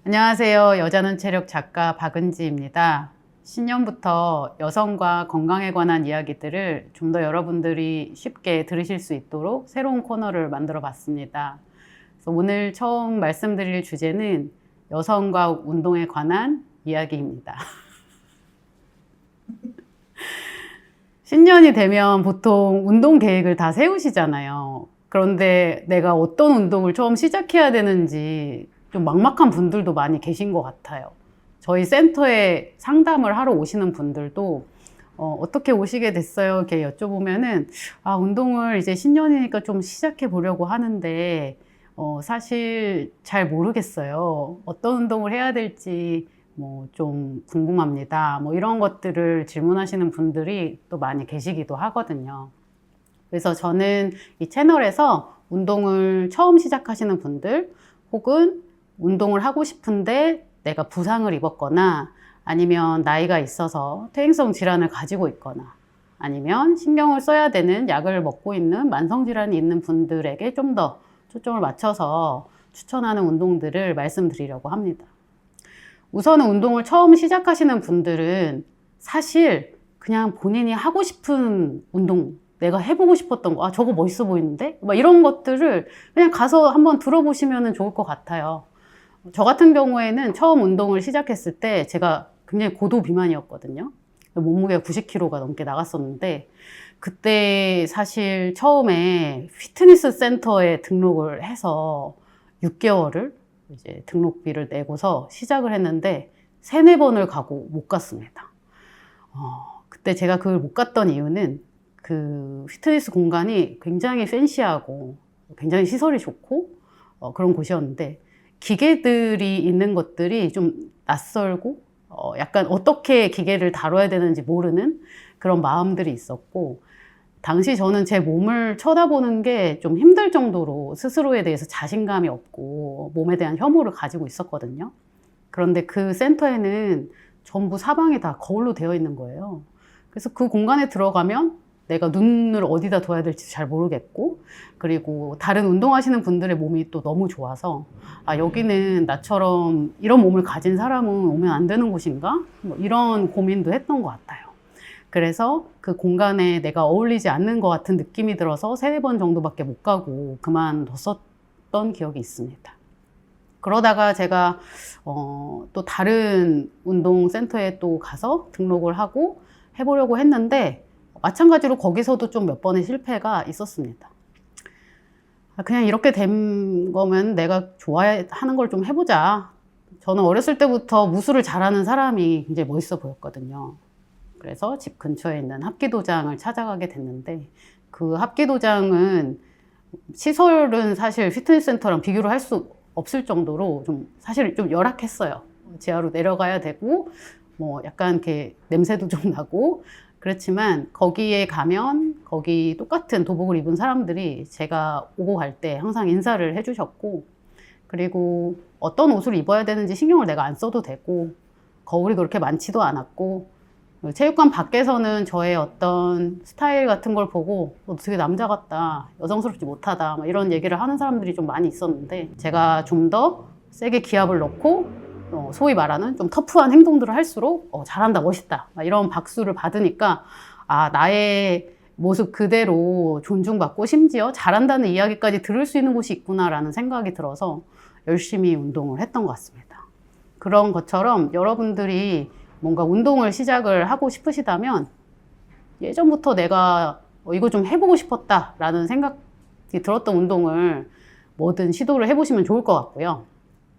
안녕하세요. 여자는 체력 작가 박은지입니다. 신년부터 여성과 건강에 관한 이야기들을 좀 더 여러분들이 쉽게 들으실 수 있도록 새로운 코너를 만들어 봤습니다. 그래서 오늘 처음 말씀드릴 주제는 여성과 운동에 관한 이야기입니다. 신년이 되면 보통 운동 계획을 다 세우시잖아요. 그런데 내가 어떤 운동을 처음 시작해야 되는지 좀 막막한 분들도 많이 계신 것 같아요. 저희 센터에 상담을 하러 오시는 분들도 어떻게 오시게 됐어요? 이렇게 여쭤보면은 운동을 이제 신년이니까 좀 시작해 보려고 하는데 사실 잘 모르겠어요. 어떤 운동을 해야 될지 좀 궁금합니다. 이런 것들을 질문하시는 분들이 또 많이 계시기도 하거든요. 그래서 저는 이 채널에서 운동을 처음 시작하시는 분들 혹은 운동을 하고 싶은데 내가 부상을 입었거나 아니면 나이가 있어서 퇴행성 질환을 가지고 있거나 아니면 신경을 써야 되는 약을 먹고 있는 만성질환이 있는 분들에게 좀 더 초점을 맞춰서 추천하는 운동들을 말씀드리려고 합니다. 우선은 운동을 처음 시작하시는 분들은 사실 그냥 본인이 하고 싶은 운동, 내가 해보고 싶었던 거, 저거 멋있어 보이는데? 이런 것들을 그냥 가서 한번 들어보시면 좋을 것 같아요. 저 같은 경우에는 처음 운동을 시작했을 때 제가 굉장히 고도 비만이었거든요. 몸무게가 90kg가 넘게 나갔었는데 그때 사실 처음에 피트니스 센터에 등록을 해서 6개월을 이제 등록비를 내고서 시작을 했는데 3-4번을 가고 못 갔습니다. 그때 제가 그걸 못 갔던 이유는 그 피트니스 공간이 굉장히 팬시하고 굉장히 시설이 좋고 그런 곳이었는데 기계들이 있는 것들이 좀 낯설고 약간 어떻게 기계를 다뤄야 되는지 모르는 그런 마음들이 있었고 당시 저는 제 몸을 쳐다보는 게 좀 힘들 정도로 스스로에 대해서 자신감이 없고 몸에 대한 혐오를 가지고 있었거든요. 그런데 그 센터에는 전부 사방이 다 거울로 되어 있는 거예요. 그래서 그 공간에 들어가면 내가 눈을 어디다 둬야 될지 잘 모르겠고 그리고 다른 운동하시는 분들의 몸이 또 너무 좋아서 여기는 나처럼 이런 몸을 가진 사람은 오면 안 되는 곳인가? 이런 고민도 했던 것 같아요. 그래서 그 공간에 내가 어울리지 않는 것 같은 느낌이 들어서 3-4번 정도밖에 못 가고 그만뒀었던 기억이 있습니다. 그러다가 제가 또 다른 운동센터에 또 가서 등록을 하고 해보려고 했는데 마찬가지로 거기서도 좀 몇 번의 실패가 있었습니다. 그냥 이렇게 된 거면 내가 좋아하는 걸 좀 해보자. 저는 어렸을 때부터 무술을 잘하는 사람이 굉장히 멋있어 보였거든요. 그래서 집 근처에 있는 합기도장을 찾아가게 됐는데 그 합기도장은 시설은 사실 피트니스 센터랑 비교를 할 수 없을 정도로 사실 좀 열악했어요. 지하로 내려가야 되고 약간 이렇게 냄새도 좀 나고 그렇지만 거기에 가면 거기 똑같은 도복을 입은 사람들이 제가 오고 갈 때 항상 인사를 해주셨고 그리고 어떤 옷을 입어야 되는지 신경을 내가 안 써도 되고 거울이 그렇게 많지도 않았고 체육관 밖에서는 저의 어떤 스타일 같은 걸 보고 되게 남자 같다, 여성스럽지 못하다 이런 얘기를 하는 사람들이 좀 많이 있었는데 제가 좀 더 세게 기압을 넣고 소위 말하는 좀 터프한 행동들을 할수록 잘한다, 멋있다 이런 박수를 받으니까 나의 모습 그대로 존중받고 심지어 잘한다는 이야기까지 들을 수 있는 곳이 있구나라는 생각이 들어서 열심히 운동을 했던 것 같습니다. 그런 것처럼 여러분들이 뭔가 운동을 시작을 하고 싶으시다면 예전부터 내가 이거 좀 해보고 싶었다라는 생각이 들었던 운동을 뭐든 시도를 해보시면 좋을 것 같고요.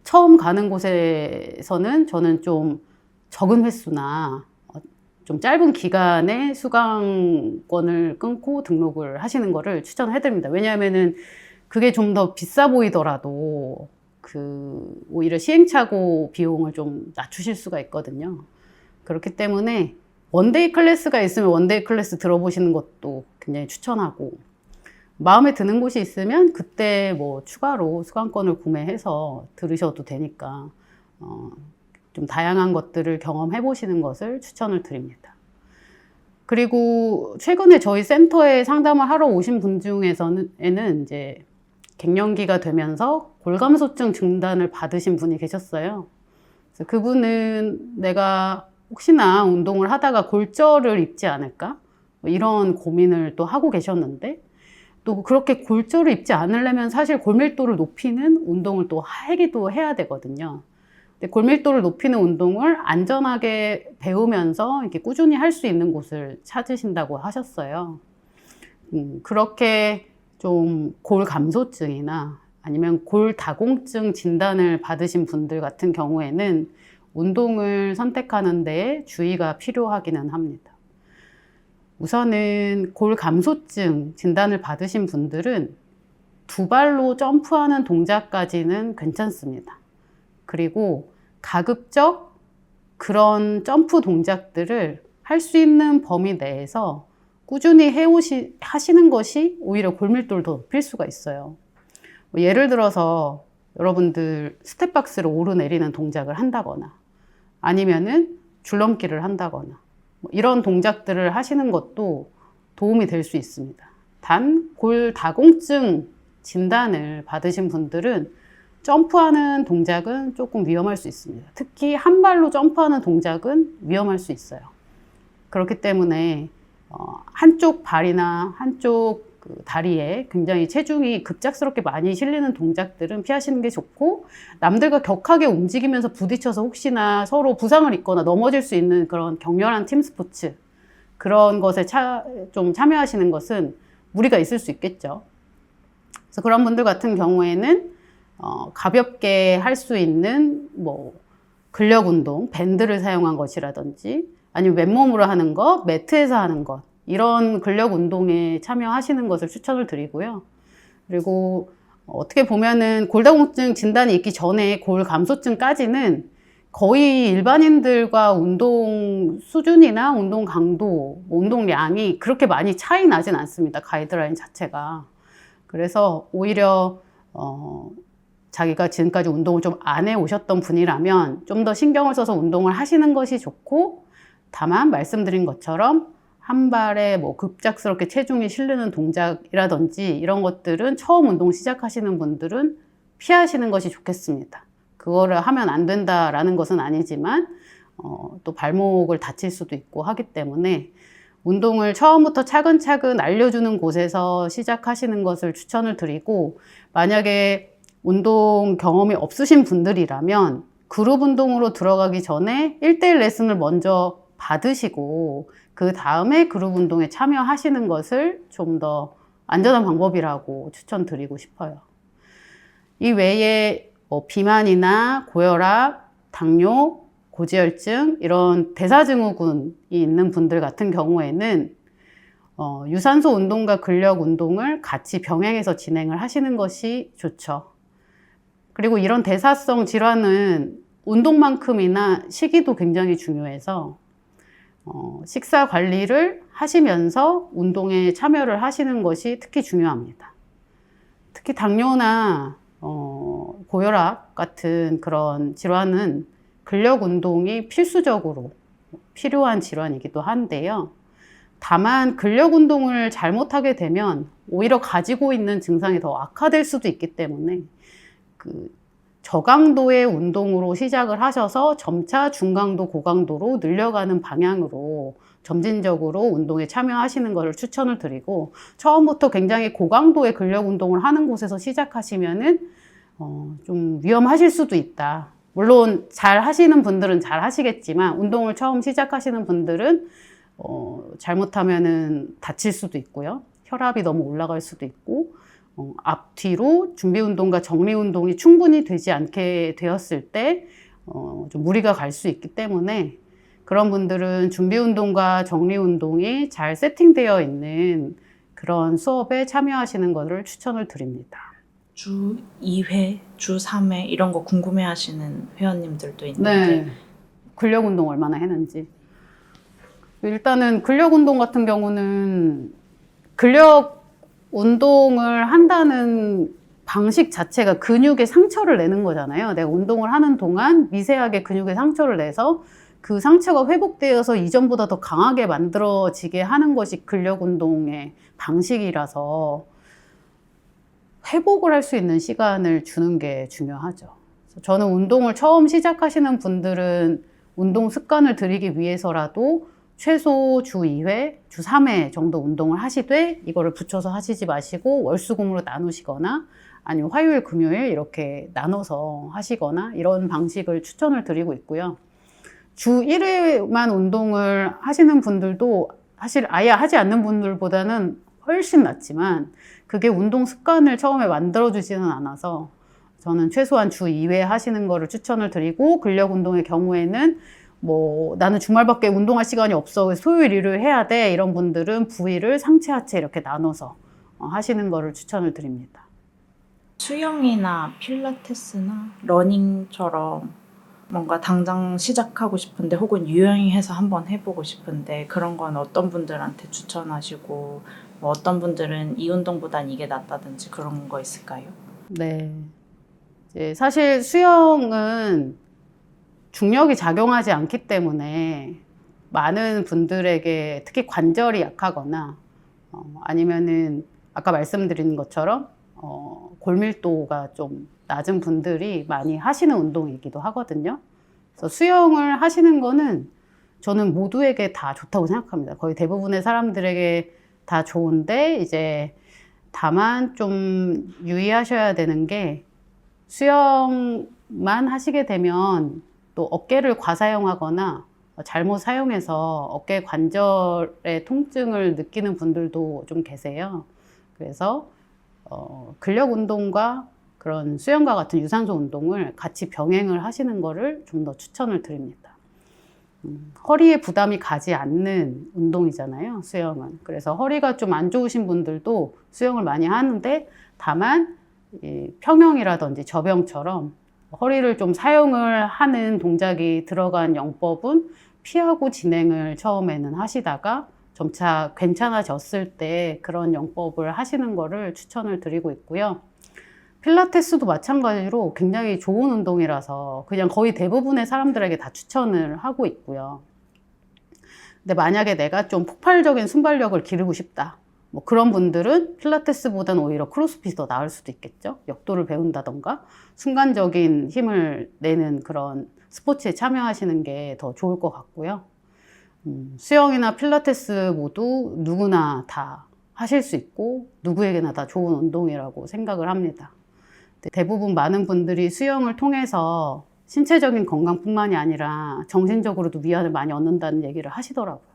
처음 가는 곳에서는 저는 좀 적은 횟수나 좀 짧은 기간에 수강권을 끊고 등록을 하시는 거를 추천해드립니다. 왜냐하면은 그게 좀 더 비싸 보이더라도 오히려 시행착오 비용을 좀 낮추실 수가 있거든요. 그렇기 때문에 원데이 클래스가 있으면 원데이 클래스 들어보시는 것도 굉장히 추천하고 마음에 드는 곳이 있으면 그때 추가로 수강권을 구매해서 들으셔도 되니까 좀 다양한 것들을 경험해 보시는 것을 추천을 드립니다. 그리고 최근에 저희 센터에 상담을 하러 오신 분 중에서는 이제 갱년기가 되면서 골감소증 진단을 받으신 분이 계셨어요. 그래서 그분은 내가 혹시나 운동을 하다가 골절을 입지 않을까? 뭐 이런 고민을 또 하고 계셨는데, 또 그렇게 골절을 입지 않으려면 사실 골밀도를 높이는 운동을 또 하기도 해야 되거든요. 근데 골밀도를 높이는 운동을 안전하게 배우면서 이렇게 꾸준히 할 수 있는 곳을 찾으신다고 하셨어요. 그렇게 좀 골 감소증이나 아니면 골 다공증 진단을 받으신 분들 같은 경우에는 운동을 선택하는 데 주의가 필요하기는 합니다. 우선은 골 감소증 진단을 받으신 분들은 두 발로 점프하는 동작까지는 괜찮습니다. 그리고 가급적 그런 점프 동작들을 할 수 있는 범위 내에서 꾸준히 하시는 것이 오히려 골밀도를 더 높일 수가 있어요. 예를 들어서 여러분들 스텝박스를 오르내리는 동작을 한다거나 아니면은 줄넘기를 한다거나 이런 동작들을 하시는 것도 도움이 될 수 있습니다. 단 골 다공증 진단을 받으신 분들은 점프하는 동작은 조금 위험할 수 있습니다. 특히 한 발로 점프하는 동작은 위험할 수 있어요. 그렇기 때문에 한쪽 발이나 한쪽 다리에 굉장히 체중이 급작스럽게 많이 실리는 동작들은 피하시는 게 좋고, 남들과 격하게 움직이면서 부딪혀서 혹시나 서로 부상을 입거나 넘어질 수 있는 그런 격렬한 팀 스포츠, 그런 것에 좀 참여하시는 것은 무리가 있을 수 있겠죠. 그래서 그런 분들 같은 경우에는 가볍게 할 수 있는 근력 운동, 밴드를 사용한 것이라든지 아니면 맨몸으로 하는 것, 매트에서 하는 것, 이런 근력 운동에 참여하시는 것을 추천을 드리고요. 그리고 어떻게 보면은 골다공증 진단이 있기 전에 골 감소증까지는 거의 일반인들과 운동 수준이나 운동 강도, 운동량이 그렇게 많이 차이 나진 않습니다. 가이드라인 자체가. 그래서 오히려 자기가 지금까지 운동을 좀 안 해오셨던 분이라면 좀 더 신경을 써서 운동을 하시는 것이 좋고, 다만 말씀드린 것처럼 한 발에 급작스럽게 체중이 실리는 동작이라든지 이런 것들은 처음 운동 시작하시는 분들은 피하시는 것이 좋겠습니다. 그거를 하면 안 된다라는 것은 아니지만 또 발목을 다칠 수도 있고 하기 때문에 운동을 처음부터 차근차근 알려주는 곳에서 시작하시는 것을 추천을 드리고, 만약에 운동 경험이 없으신 분들이라면 그룹 운동으로 들어가기 전에 1대1 레슨을 먼저 받으시고 그 다음에 그룹 운동에 참여하시는 것을 좀 더 안전한 방법이라고 추천드리고 싶어요. 이 외에 비만이나 고혈압, 당뇨, 고지혈증 이런 대사증후군이 있는 분들 같은 경우에는 유산소 운동과 근력 운동을 같이 병행해서 진행을 하시는 것이 좋죠. 그리고 이런 대사성 질환은 운동만큼이나 식이도 굉장히 중요해서 식사 관리를 하시면서 운동에 참여를 하시는 것이 특히 중요합니다. 특히 당뇨나 고혈압 같은 그런 질환은 근력 운동이 필수적으로 필요한 질환이기도 한데요. 다만 근력 운동을 잘못하게 되면 오히려 가지고 있는 증상이 더 악화될 수도 있기 때문에 저강도의 운동으로 시작을 하셔서 점차 중강도, 고강도로 늘려가는 방향으로 점진적으로 운동에 참여하시는 것을 추천을 드리고, 처음부터 굉장히 고강도의 근력 운동을 하는 곳에서 시작하시면은 좀 위험하실 수도 있다. 물론 잘 하시는 분들은 잘 하시겠지만 운동을 처음 시작하시는 분들은 잘못하면은 다칠 수도 있고요. 혈압이 너무 올라갈 수도 있고, 앞뒤로 준비 운동과 정리 운동이 충분히 되지 않게 되었을 때 좀 무리가 갈 수 있기 때문에 그런 분들은 준비 운동과 정리 운동이 잘 세팅되어 있는 그런 수업에 참여하시는 것을 추천을 드립니다. 주 2회, 주 3회 이런 거 궁금해 하시는 회원님들도 있는데. 네. 근력 운동 얼마나 했는지. 일단은 근력 운동 같은 경우는 근력 운동을 한다는 방식 자체가 근육에 상처를 내는 거잖아요. 내가 운동을 하는 동안 미세하게 근육에 상처를 내서 그 상처가 회복되어서 이전보다 더 강하게 만들어지게 하는 것이 근력 운동의 방식이라서 회복을 할 수 있는 시간을 주는 게 중요하죠. 저는 운동을 처음 시작하시는 분들은 운동 습관을 들이기 위해서라도 최소 주 2회, 주 3회 정도 운동을 하시되 이거를 붙여서 하시지 마시고 월수금으로 나누시거나 아니면 화요일, 금요일 이렇게 나눠서 하시거나 이런 방식을 추천을 드리고 있고요. 주 1회만 운동을 하시는 분들도 사실 아예 하지 않는 분들보다는 훨씬 낫지만 그게 운동 습관을 처음에 만들어주지는 않아서 저는 최소한 주 2회 하시는 거를 추천을 드리고 근력 운동의 경우에는 뭐 나는 주말밖에 운동할 시간이 없어 그래서 토요일, 일요일 해야 돼 이런 분들은 부위를 상체, 하체 이렇게 나눠서 하시는 거를 추천을 드립니다. 수영이나 필라테스나 러닝처럼 뭔가 당장 시작하고 싶은데 혹은 유행해서 한번 해보고 싶은데 그런 건 어떤 분들한테 추천하시고 뭐 어떤 분들은 이 운동보단 이게 낫다든지 그런 거 있을까요? 네. 이제 사실 수영은 중력이 작용하지 않기 때문에 많은 분들에게 특히 관절이 약하거나 아니면은 아까 말씀드린 것처럼 골밀도가 좀 낮은 분들이 많이 하시는 운동이기도 하거든요. 그래서 수영을 하시는 거는 저는 모두에게 다 좋다고 생각합니다. 거의 대부분의 사람들에게 다 좋은데 이제 다만 좀 유의하셔야 되는 게 수영만 하시게 되면 또 어깨를 과사용하거나 잘못 사용해서 어깨 관절의 통증을 느끼는 분들도 좀 계세요. 그래서 근력 운동과 그런 수영과 같은 유산소 운동을 같이 병행을 하시는 거를 좀 더 추천을 드립니다. 허리에 부담이 가지 않는 운동이잖아요, 수영은. 그래서 허리가 좀 안 좋으신 분들도 수영을 많이 하는데 다만 평영이라든지 접영처럼 허리를 좀 사용을 하는 동작이 들어간 영법은 피하고 진행을 처음에는 하시다가 점차 괜찮아졌을 때 그런 영법을 하시는 거를 추천을 드리고 있고요. 필라테스도 마찬가지로 굉장히 좋은 운동이라서 그냥 거의 대부분의 사람들에게 다 추천을 하고 있고요. 근데 만약에 내가 좀 폭발적인 순발력을 기르고 싶다. 뭐 그런 분들은 필라테스보다는 오히려 크로스핏이 더 나을 수도 있겠죠. 역도를 배운다던가 순간적인 힘을 내는 그런 스포츠에 참여하시는 게 더 좋을 것 같고요. 수영이나 필라테스 모두 누구나 다 하실 수 있고 누구에게나 다 좋은 운동이라고 생각을 합니다. 대부분 많은 분들이 수영을 통해서 신체적인 건강뿐만이 아니라 정신적으로도 위안을 많이 얻는다는 얘기를 하시더라고요.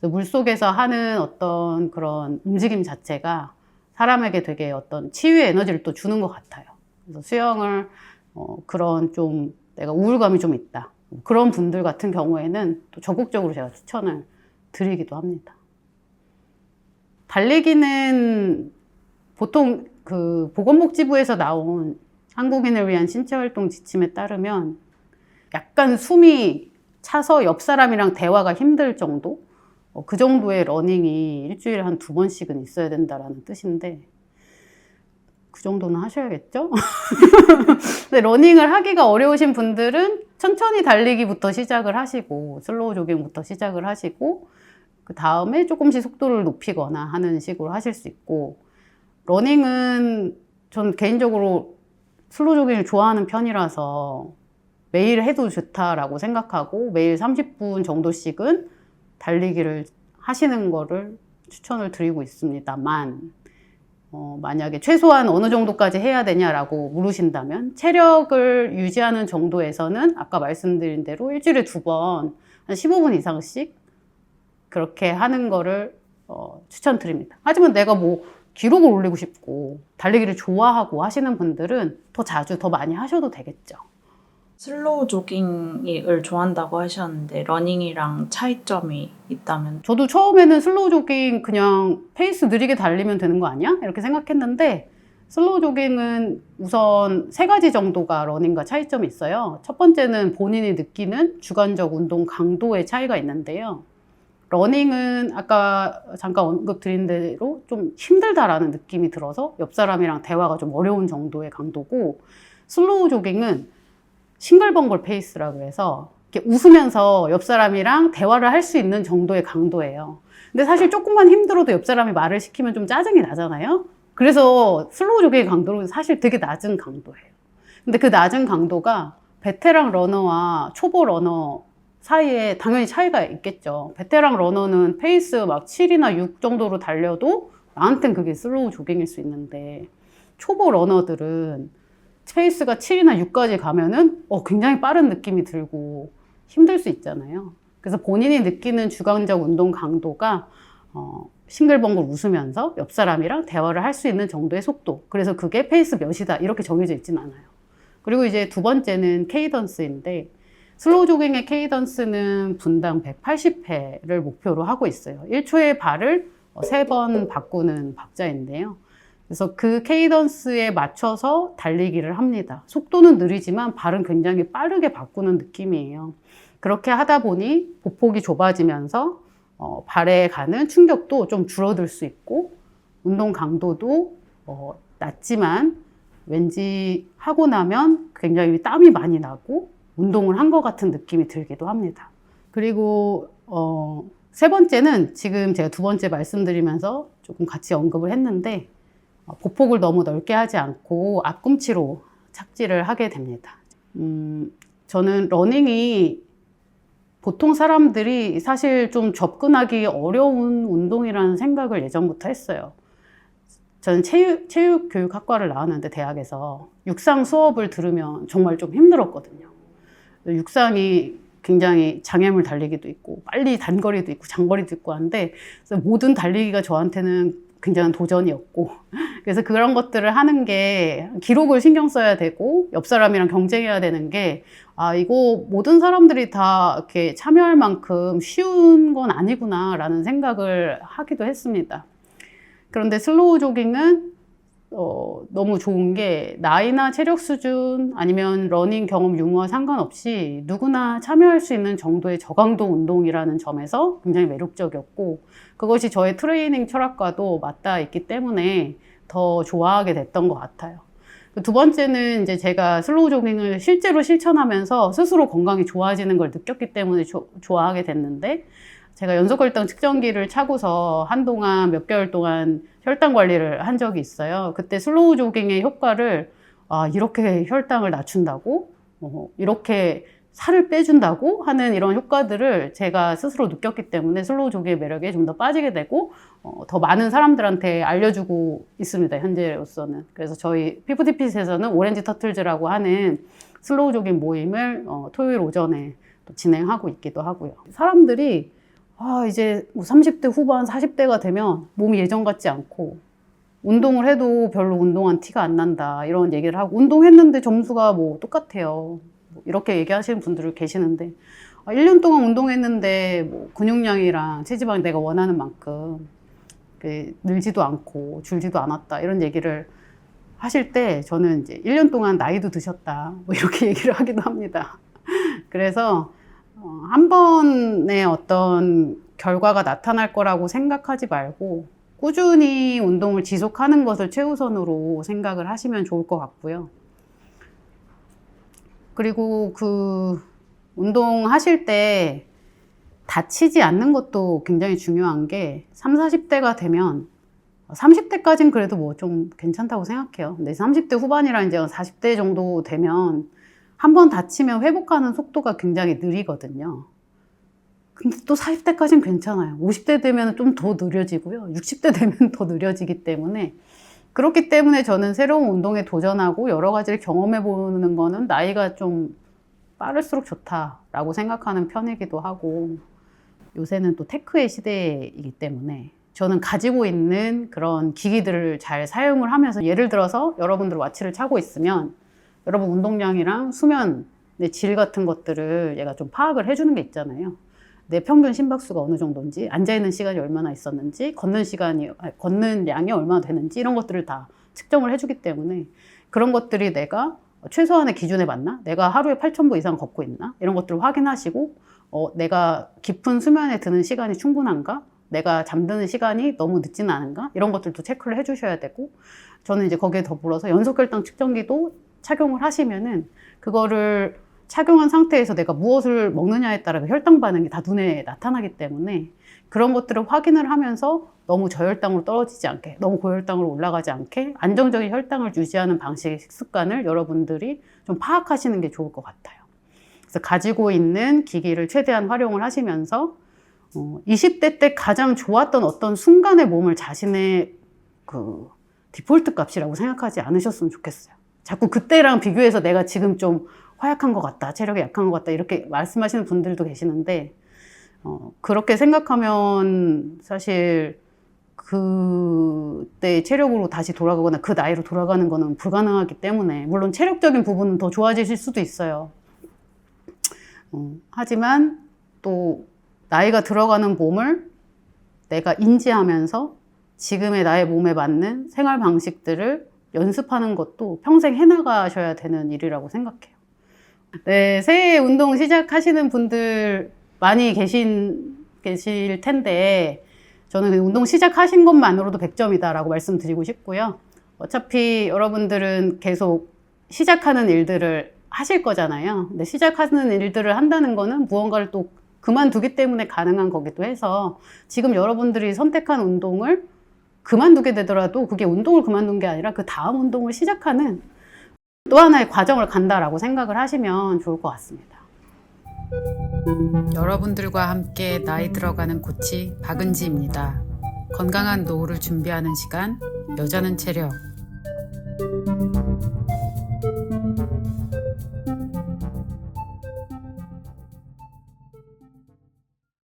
물속에서 하는 어떤 그런 움직임 자체가 사람에게 되게 어떤 치유의 에너지를 또 주는 것 같아요. 그래서 수영을 그런 좀 내가 우울감이 좀 있다. 그런 분들 같은 경우에는 또 적극적으로 제가 추천을 드리기도 합니다. 달리기는 보통 그 보건복지부에서 나온 한국인을 위한 신체활동 지침에 따르면 약간 숨이 차서 옆 사람이랑 대화가 힘들 정도? 그 정도의 러닝이 일주일에 한 2번씩은 있어야 된다라는 뜻인데 그 정도는 하셔야겠죠? 근데 러닝을 하기가 어려우신 분들은 천천히 달리기부터 시작을 하시고 슬로우 조깅부터 시작을 하시고 그 다음에 조금씩 속도를 높이거나 하는 식으로 하실 수 있고 러닝은 전 개인적으로 슬로우 조깅을 좋아하는 편이라서 매일 해도 좋다라고 생각하고 매일 30분 정도씩은 달리기를 하시는 거를 추천을 드리고 있습니다만 만약에 최소한 어느 정도까지 해야 되냐라고 물으신다면 체력을 유지하는 정도에서는 아까 말씀드린 대로 일주일에 2번 한 15분 이상씩 그렇게 하는 거를 추천드립니다. 하지만 내가 뭐 기록을 올리고 싶고 달리기를 좋아하고 하시는 분들은 더 자주 더 많이 하셔도 되겠죠. 슬로우 조깅을 좋아한다고 하셨는데 러닝이랑 차이점이 있다면? 저도 처음에는 슬로우 조깅 그냥 페이스 느리게 달리면 되는 거 아니야? 이렇게 생각했는데 슬로우 조깅은 우선 3가지 정도가 러닝과 차이점이 있어요. 첫 번째는 본인이 느끼는 주관적 운동 강도의 차이가 있는데요. 러닝은 아까 잠깐 언급드린 대로 좀 힘들다라는 느낌이 들어서 옆 사람이랑 대화가 좀 어려운 정도의 강도고 슬로우 조깅은 싱글벙글 페이스라고 해서 이렇게 웃으면서 옆 사람이랑 대화를 할 수 있는 정도의 강도예요. 근데 사실 조금만 힘들어도 옆 사람이 말을 시키면 좀 짜증이 나잖아요. 그래서 슬로우 조깅의 강도는 사실 되게 낮은 강도예요. 근데 그 낮은 강도가 베테랑 러너와 초보 러너 사이에 당연히 차이가 있겠죠. 베테랑 러너는 페이스 막 7이나 6 정도로 달려도 나한텐 그게 슬로우 조깅일 수 있는데, 초보 러너들은 페이스가 7이나 6까지 가면은 굉장히 빠른 느낌이 들고 힘들 수 있잖아요. 그래서 본인이 느끼는 주관적 운동 강도가 싱글벙글 웃으면서 옆 사람이랑 대화를 할 수 있는 정도의 속도. 그래서 그게 페이스 몇이다 이렇게 정해져 있진 않아요. 그리고 이제 두 번째는 케이던스인데, 슬로우 조깅의 케이던스는 분당 180회를 목표로 하고 있어요. 1초에 발을 3번 바꾸는 박자인데요. 그래서 그 케이던스에 맞춰서 달리기를 합니다. 속도는 느리지만 발은 굉장히 빠르게 바꾸는 느낌이에요. 그렇게 하다 보니 보폭이 좁아지면서 발에 가는 충격도 좀 줄어들 수 있고, 운동 강도도 낮지만 왠지 하고 나면 굉장히 땀이 많이 나고 운동을 한 것 같은 느낌이 들기도 합니다. 그리고 세 번째는 지금 제가 두 번째 말씀드리면서 조금 같이 언급을 했는데, 보폭을 너무 넓게 하지 않고 앞꿈치로 착지를 하게 됩니다. 저는 러닝이 보통 사람들이 사실 좀 접근하기 어려운 운동이라는 생각을 예전부터 했어요. 저는 체육교육학과를 나왔는데 대학에서 육상 수업을 들으면 정말 좀 힘들었거든요. 육상이 굉장히 장애물 달리기도 있고 빨리 단거리도 있고 장거리도 있고 한데, 그래서 모든 달리기가 저한테는 굉장한 도전이었고, 그래서 그런 것들을 하는 게 기록을 신경 써야 되고 옆 사람이랑 경쟁해야 되는 게, 이거 모든 사람들이 다 이렇게 참여할 만큼 쉬운 건 아니구나 라는 생각을 하기도 했습니다. 그런데 슬로우 조깅은 너무 좋은 게, 나이나 체력 수준 아니면 러닝 경험 유무와 상관없이 누구나 참여할 수 있는 정도의 저강도 운동이라는 점에서 굉장히 매력적이었고, 그것이 저의 트레이닝 철학과도 맞닿아 있기 때문에 더 좋아하게 됐던 것 같아요. 두 번째는 이제 제가 슬로우 조깅을 실제로 실천하면서 스스로 건강이 좋아지는 걸 느꼈기 때문에 좋아하게 됐는데, 제가 연속혈당 측정기를 차고서 한동안 몇 개월 동안 혈당 관리를 한 적이 있어요. 그때 슬로우 조깅의 효과를, 이렇게 혈당을 낮춘다고? 이렇게 살을 빼준다고? 하는 이런 효과들을 제가 스스로 느꼈기 때문에 슬로우 조깅의 매력에 좀 더 빠지게 되고, 더 많은 사람들한테 알려주고 있습니다, 현재로서는. 그래서 저희 피프디핏에서는 오렌지 터틀즈라고 하는 슬로우 조깅 모임을 토요일 오전에 또 진행하고 있기도 하고요. 사람들이 이제 뭐 30대 후반, 40대가 되면 몸이 예전 같지 않고 운동을 해도 별로 운동한 티가 안 난다 이런 얘기를 하고, 운동했는데 점수가 뭐 똑같아요 이렇게 얘기하시는 분들 계시는데, 1년 동안 운동했는데 뭐 근육량이랑 체지방이 내가 원하는 만큼 늘지도 않고 줄지도 않았다 이런 얘기를 하실 때, 저는 이제 1년 동안 나이도 드셨다 뭐 이렇게 얘기를 하기도 합니다. 그래서 한 번에 어떤 결과가 나타날 거라고 생각하지 말고 꾸준히 운동을 지속하는 것을 최우선으로 생각을 하시면 좋을 것 같고요. 그리고 그 운동하실 때 다치지 않는 것도 굉장히 중요한 게, 30, 40대가 되면 30대까지는 그래도 뭐 좀 괜찮다고 생각해요. 근데 30대 후반이랑 이제 40대 정도 되면 한 번 다치면 회복하는 속도가 굉장히 느리거든요. 근데 또 40대까지는 괜찮아요. 50대 되면 좀 더 느려지고요. 60대 되면 더 느려지기 때문에, 그렇기 때문에 저는 새로운 운동에 도전하고 여러 가지를 경험해보는 거는 나이가 좀 빠를수록 좋다라고 생각하는 편이기도 하고, 요새는 또 테크의 시대이기 때문에 저는 가지고 있는 그런 기기들을 잘 사용을 하면서, 예를 들어서 여러분들 와치를 차고 있으면 여러분 운동량이랑 수면의 질 같은 것들을 얘가 좀 파악을 해주는 게 있잖아요. 내 평균 심박수가 어느 정도인지, 앉아있는 시간이 얼마나 있었는지, 걷는 양이 얼마나 되는지 이런 것들을 다 측정을 해주기 때문에, 그런 것들이 내가 최소한의 기준에 맞나? 내가 하루에 8,000보 이상 걷고 있나? 이런 것들을 확인하시고, 내가 깊은 수면에 드는 시간이 충분한가? 내가 잠드는 시간이 너무 늦지는 않은가? 이런 것들도 체크를 해주셔야 되고, 저는 이제 거기에 더불어서 연속혈당 측정기도 착용을 하시면은, 그거를 착용한 상태에서 내가 무엇을 먹느냐에 따라 혈당 반응이 다 눈에 나타나기 때문에 그런 것들을 확인을 하면서 너무 저혈당으로 떨어지지 않게, 너무 고혈당으로 올라가지 않게 안정적인 혈당을 유지하는 방식, 식습관을 여러분들이 좀 파악하시는 게 좋을 것 같아요. 그래서 가지고 있는 기기를 최대한 활용을 하시면서 20대 때 가장 좋았던 어떤 순간의 몸을 자신의 그 디폴트 값이라고 생각하지 않으셨으면 좋겠어요. 자꾸 그때랑 비교해서 내가 지금 좀 허약한 것 같다, 체력이 약한 것 같다 이렇게 말씀하시는 분들도 계시는데 그렇게 생각하면 사실 그때 체력으로 다시 돌아가거나 그 나이로 돌아가는 거는 불가능하기 때문에 물론 체력적인 부분은 더 좋아지실 수도 있어요. 하지만 또 나이가 들어가는 몸을 내가 인지하면서 지금의 나의 몸에 맞는 생활 방식들을 연습하는 것도 평생 해나가셔야 되는 일이라고 생각해요. 네, 새해 운동 시작하시는 분들 많이 계실 텐데 저는 운동 시작하신 것만으로도 100점이다라고 말씀드리고 싶고요. 어차피 여러분들은 계속 시작하는 일들을 하실 거잖아요. 근데 시작하는 일들을 한다는 거는 무언가를 또 그만두기 때문에 가능한 거기도 해서 지금 여러분들이 선택한 운동을 그만두게 되더라도 그게 운동을 그만둔 게 아니라 그 다음 운동을 시작하는 또 하나의 과정을 간다라고 생각을 하시면 좋을 것 같습니다. 여러분들과 함께 나이 들어가는 코치 박은지입니다. 건강한 노후를 준비하는 시간, 여자는 체력.